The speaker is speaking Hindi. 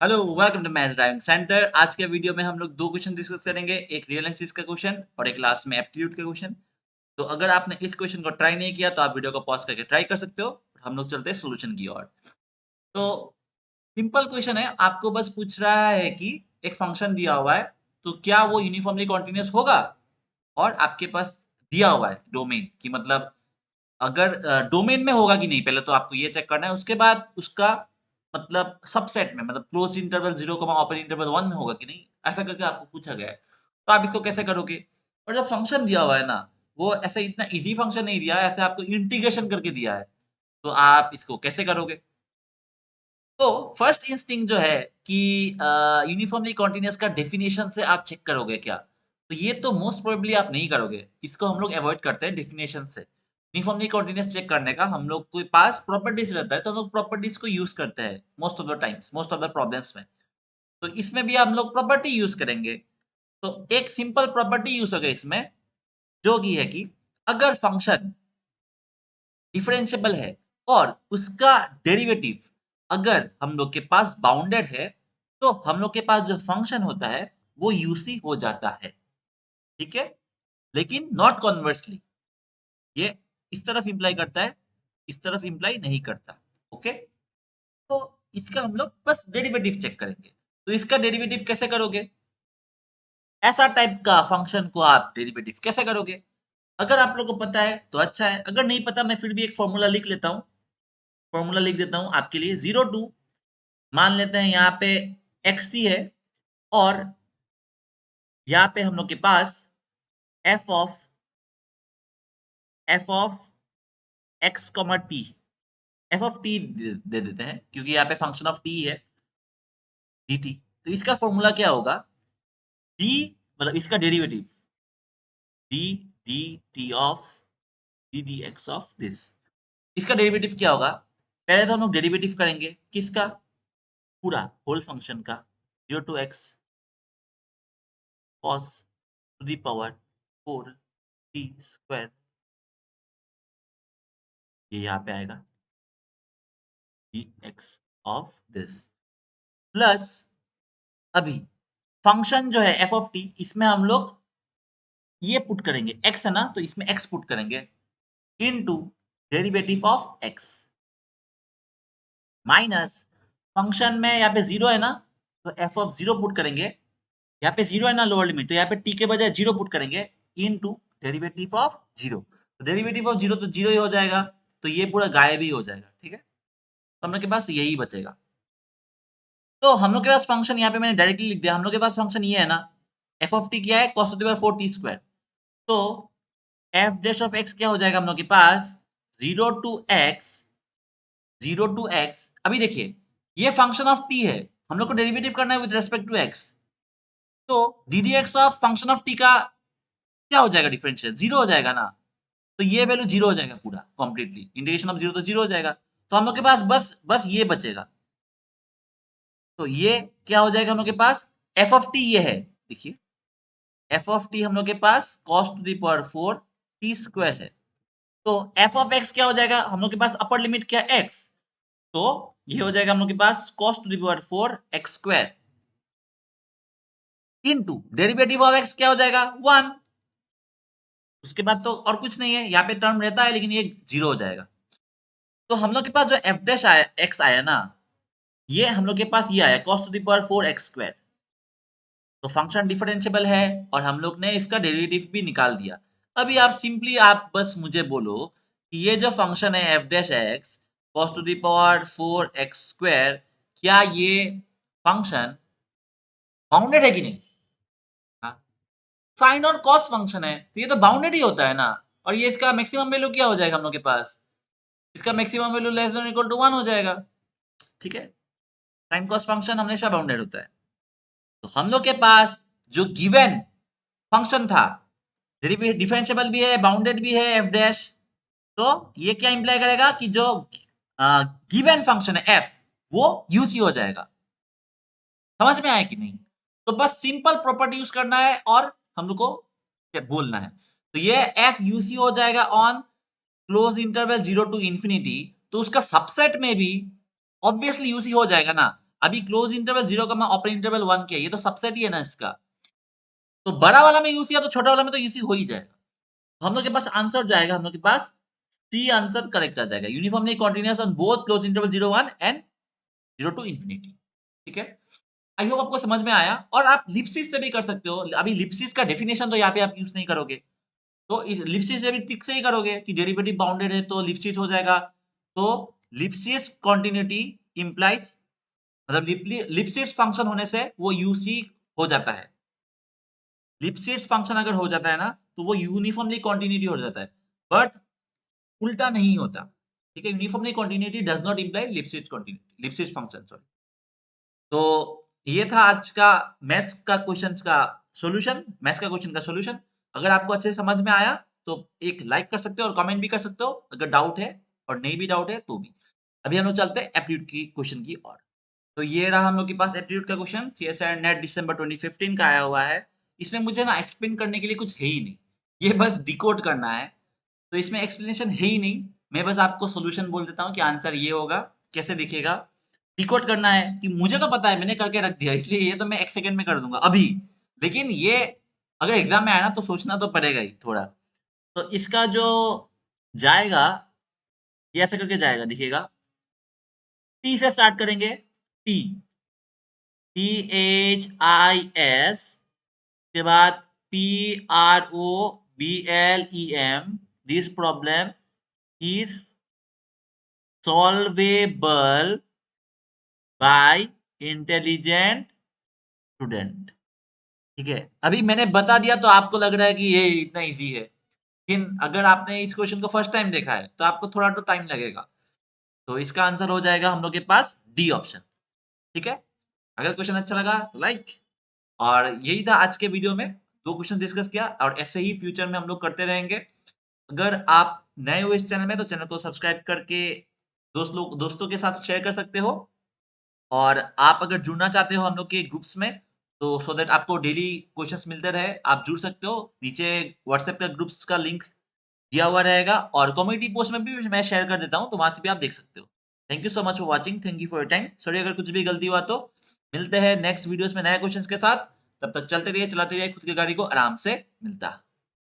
Hello, welcome to maths driving centre. आज के वीडियो में हम लोग दो क्वेश्चन डिस्कस करेंगे, एक रियल एंड का क्वेश्चन और एक लास्ट में एप्टीट्यूड का क्वेश्चन। तो अगर आपने इस क्वेश्चन को ट्राई नहीं किया तो आप वीडियो को पॉज करके ट्राई कर सकते हो। हम लोग चलते हैं सॉल्यूशन की ओर। तो सिंपल क्वेश्चन है, आपको बस पूछ रहा है कि एक फंक्शन दिया हुआ है, तो क्या वो यूनिफॉर्मली कॉन्टिन्यूअस होगा? और आपके पास दिया हुआ है डोमेन कि मतलब अगर डोमेन में होगा कि नहीं, पहले तो आपको ये चेक करना है। उसके बाद उसका मतलब सबसेट में, मतलब क्लोज़ इंटरवल 0, ओपन इंटरवल 1 में होगा कि नहीं, ऐसा करके आपको पूछा गया है। तो आप इसको कैसे करोगे? और जो फंक्शन दिया हुआ है ना, वो ऐसे इतना ईज़ी फंक्शन नहीं दिया है, ऐसे आपको इंटीग्रेशन करके दिया है। तो आप इसको कैसे करोगे? तो फर्स्ट इंस्टिंक्ट जो है कि यूनिफॉर्मली कंटीन्यूअस का डेफिनिशन से आप चेक करोगे क्या? तो ये तो मोस्ट प्रोबेबली आप नहीं करोगे। इसको हम लोग अवॉइड करते हैं डेफिनिशन से। यूनिफॉर्मली कंटीन्यूअस चेक करने का हम लोग के पास प्रॉपर्टीज़ रहता है, तो हम लोग प्रॉपर्टीज़ को यूज़ करते हैं most of the times, most of the problems में। तो इसमें भी हम लोग प्रॉपर्टी यूज़ करेंगे। तो एक सिंपल प्रॉपर्टी यूज़ होगा इसमें, जो कि है कि अगर फंक्शन डिफरेंशिएबल है और उसका डेरिवेटिव अगर हम लोग के पास बाउंडेड है, तो हम लोग के पास जो फंक्शन होता है, वो यूसी हो जाता है। ठीक है? लेकिन नॉट कन्वर्सली। ये इस तरफ इम्प्लाई करता है, इस तरफ इम्प्लाई नहीं करता। ओके? तो इसका हम लोग बस डेरिवेटिव चेक करेंगे। तो इसका डेरिवेटिव कैसे करोगे? ऐसा टाइप का फंक्शन को आप डेरिवेटिव कैसे करोगे? अगर आप लोगों को पता है तो अच्छा है, अगर नहीं पता मैं फिर भी एक फॉर्मूला लिख लेता हूँ। फॉर्मूला लिख देता हूँ आपके लिए। 0 टू मान लेते हैं यहाँ पे XC है और यहाँ पे हम लोग के पास f of x, t, f of t दे देते हैं क्योंकि यहाँ पे फंक्शन ऑफ t है dt। तो इसका फॉर्मूला क्या होगा? d मतलब इसका derivative d dt of d dx of this. इसका डेरिवेटिव क्या होगा? पहले तो हम लोग डेरिवेटिव करेंगे किसका? पूरा होल फंक्शन का 0 to x cos to the power 4 t square, ये यहाँ पे आएगा dx ऑफ दिस प्लस अभी फंक्शन जो है f ऑफ t, इसमें हम लोग ये पुट करेंगे, x है ना, तो इसमें x पुट करेंगे into derivative of x minus function में यहाँ पे 0 है ना, तो f ऑफ 0 पुट करेंगे। यहाँ पे 0 है ना लोअर लिमिट, तो यहाँ पे t के बजाय 0 पुट करेंगे इनटू डेरिवेटिव ऑफ 0। तो डेरिवेटिव ऑफ 0 तो 0 ही हो जाएगा, तो ये पूरा गायब ही हो जाएगा। ठीक है? तो हम लोग के पास यही बचेगा। तो हम लोग के पास फंक्शन यहाँ पे मैंने डायरेक्टली लिख दिया। हम लोग के पास फंक्शन ये है ना, f ऑफ t क्या है? cos to the power 4 t square. तो f डैश ऑफ x क्या हो जाएगा हम लोग के पास? 0 टू x, 0 टू x। अभी देखिए, ये फंक्शन ऑफ t है, हम लोग को डेरिवेटिव करना है विद रिस्पेक्ट टू x। तो D D x of function of t का क्या हो जाएगा? डिफरेंशियल 0 हो जाएगा ना। तो ये वैल्यू 0 हो जाएगा पूरा कंप्लीटली। इंटीग्रेशन ऑफ 0 तो 0 हो जाएगा। तो हम लोग के पास बस बस ये बचेगा। तो ये क्या हो जाएगा हम लोग के पास? f ऑफ t ये है, देखिए f ऑफ t हम लोग के पास cos to the power 4 t square है। तो f ऑफ x क्या हो जाएगा? हम लोग के पास अपर लिमिट क्या है? x। तो ये हो जाएगा हम लोग के पास cos to the power 4 x square into derivative of x क्या हो जाएगा? 1। उसके बाद तो और कुछ नहीं है, यहाँ पे टर्म रहता है लेकिन ये 0 हो जाएगा। तो हम लोग के पास जो f डैश आया x आया ना, ये हम लोग के पास ये आया cos to the power 4 x square. तो फंक्शन डिफरेंशिएबल है और हम लोग ने इसका डेरिवेटिव भी निकाल दिया। अभी आप सिंपली आप बस मुझे बोलो कि ये जो फंक्शन है f dash x cos to the power 4 x square, क्या ये फंक्शन बाउंडेड है कि नहीं? हाँ, साइन और कॉस फंक्शन है, तो ये तो बाउंडेड ही होता है ना। और ये इसका मैक्सिमम वैल्यू क्या हो जाएगा हम लोग के पास? इसका maximum value less than equal to 1 हो जाएगा। ठीक है? साइन कॉस फंक्शन हमेशा बाउंडेड होता है। तो हम लोग के पास जो गिवन फंक्शन था, डिफरेंशिएबल भी है, बाउंडेड भी है f डैश, तो ये क्या इंप्लाई करेगा कि जो गिवन फंक्शन है f, वो यूसी हो जाएगा। समझ में आया कि नहीं? तो बस सिंपल प्रॉपर्टी यूज करना है और हम लोग को बोलना है। तो ये f यूसी हो जाएगा on close interval 0 to infinity. तो उसका सबसेट में भी ऑब्वियसली यूसी हो जाएगा ना। अभी क्लोज इंटरवल 0 का ओपन इंटरवल 1 किया, ये तो सबसेट ही है ना इसका। तो बड़ा वाला में यूज किया तो छोटा वाला में तो यूज हो ही जाएगा। तो हम लोग के पास आंसर जाएगा, हम लोग के पास सी आंसर करेक्ट आ जाएगा। Uniformly continuous on both close interval 0 1 and 0 to infinity. ठीक है, आई होप आपको समझ में आया। और आप लिप्सिस से भी कर सकते हो। अभी लिप्सिस का डेफिनेशन तो यहाँ पे आप यूज नहीं करोगे, तो इस लिप्सिस से भी ट्रिक से ही करोगे कि डेरिवेटिव बाउंडेड है तो लिप्सिस हो जाएगा। तो लिप्सिस कॉन्टिन्यूटी इंप्लाइज, मतलब लिप्सिस फंक्शन होने से वो यूसी हो जाता है। लिप्सिस फंक्शन अगर हो जाता है ना तो वो यूनिफॉर्मली कॉन्टिन्यूटी हो जाता है, बट उल्टा नहीं होता। ठीक है, uniformly continuity does not imply lipschitz continuity, lipschitz function, sorry. तो ये था आज का मैथ्स का क्वेश्चंस का सॉल्यूशन, मैथ्स का क्वेश्चन का सॉल्यूशन। अगर आपको अच्छे से समझ में आया तो एक लाइक कर सकते हो और कमेंट भी कर सकते हो अगर डाउट है, और नहीं भी डाउट है तो भी। अभी हम लोग चलते हैं एप्टीट्यूड की क्वेश्चन की ओर। तो ये रहा हम लोग के पास एप्टीट्यूड का क्वेश्चन, सीएसआईआर नेट दिसंबर 2015 का आया हुआ है। इसमें मुझे ना एक्सप्लेन करने के लिए कुछ है ही नहीं, ये बस डिकोड करना है। तो इसमें एक्सप्लेनेशन है ही नहीं, मैं बस आपको सॉल्यूशन बोल देता हूँ कि आंसर ये होगा, कैसे दिखेगा। डिकोड करना है कि मुझे तो पता है, मैंने करके रख दिया, इसलिए ये तो मैं 1 सेकंड में कर दूंगा अभी। लेकिन ये अगर एग्जाम में आया ना तो सोचना तो पड़ेगा ही थोड़ा। तो इसका जो जाएगा, ये ऐसे करके जाएगा, दिखेगा। टी से स्टार्ट करेंगे, टी, THIS, के बाद PROBLEM, this problem is solvable by intelligent student. ठीक है, अभी मैंने बता दिया तो आपको लग रहा है कि ये इतना इजी है, लेकिन अगर आपने इस क्वेश्चन को फर्स्ट टाइम देखा है तो आपको थोड़ा तो टाइम लगेगा। तो इसका आंसर हो जाएगा हम लोग के पास डी ऑप्शन। ठीक है, अगर क्वेश्चन अच्छा लगा तो लाइक। और यही था आज के वीडियो में, 2 क्वेश्चन डिस्कस किया, और ऐसे ही फ्यूचर में हम लोग करते रहेंगे। अगर आप नए हो इस चैनल में तो चैनल को सब्सक्राइब करके दोस्तों के साथ शेयर कर सकते हो। और आप अगर जुड़ना चाहते हो हम लोग के ग्रुप्स में, तो सो दैट आपको डेली क्वेश्चंस मिलते रहे, आप जुड़ सकते हो। नीचे व्हाट्सएप का ग्रुप्स का लिंक दिया हुआ रहेगा, और कम्युनिटी पोस्ट में भी मैं शेयर कर देता हूँ, तो वहां से भी आप देख सकते हो। Thank you so much for watching, thank you for your time. Sorry अगर कुछ भी गलती हुआ तो। मिलते हैं नेक्स्ट वीडियोस में नए क्वेश्चंस के साथ। तब तक चलते रहिए, चलाते रहिए खुद की गाड़ी को आराम से। मिलता